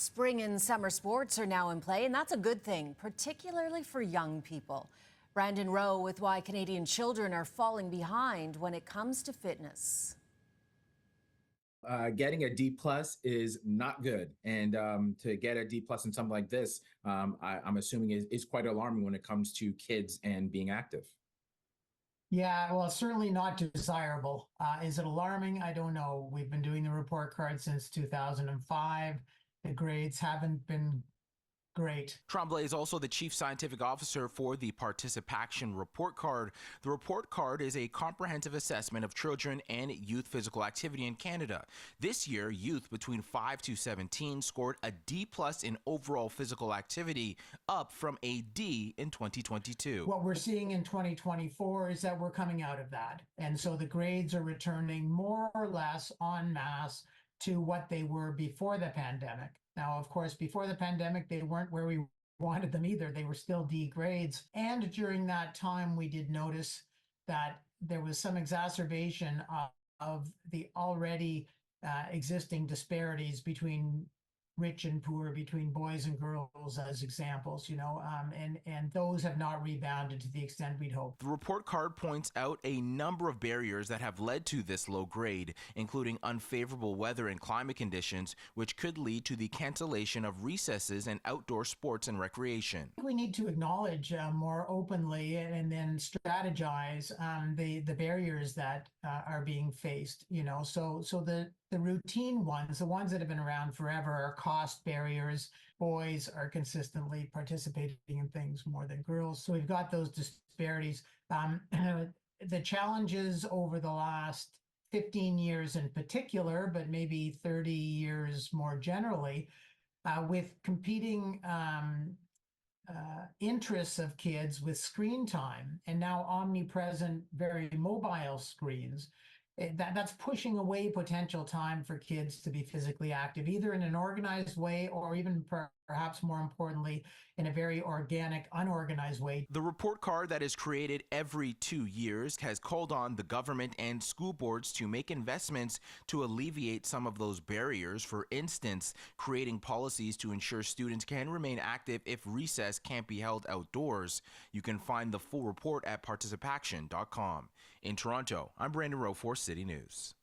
Spring and summer sports are now in play, and that's a good thing, particularly for young people. Brandon Rowe with why Canadian children are falling behind when it comes to fitness. Getting a D plus is not good, and to get a D plus in something like this, I'm assuming is quite alarming when it comes to kids and being active. Yeah, well, certainly not desirable. Is it alarming? I don't know. We've been doing the report card since 2005. The grades haven't been great. Tremblay is also the chief scientific officer for the Participation Report Card. The report card is a comprehensive assessment of children and youth physical activity in Canada. This year, youth between 5 to 17 scored a D plus in overall physical activity, up from a D in 2022. What we're seeing in 2024 is that we're coming out of that. And so the grades are returning more or less en masse to what they were before the pandemic. Now, of course, before the pandemic, they weren't where we wanted them either. They were still D grades. And during that time, we did notice that there was some exacerbation of the already existing disparities between rich and poor, between boys and girls as examples, and those have not rebounded to the extent we'd hoped. The report card points out a number of barriers that have led to this low grade, including unfavorable weather and climate conditions, which could lead to the cancellation of recesses and outdoor sports and recreation. We need to acknowledge more openly and then strategize the barriers that are being faced, so the routine ones, the ones that have been around forever, are cost barriers. Boys are consistently participating in things more than girls. So we've got those disparities. The challenges over the last 15 years in particular, but maybe 30 years more generally, with competing interests of kids with screen time and now omnipresent, very mobile screens. That's pushing away potential time for kids to be physically active, either in an organized way or even perhaps more importantly, in a very organic, unorganized way. The report card that is created every 2 years has called on the government and school boards to make investments to alleviate some of those barriers. For instance, creating policies to ensure students can remain active if recess can't be held outdoors. You can find the full report at participation.com. In Toronto, I'm Brandon Rowe for City News.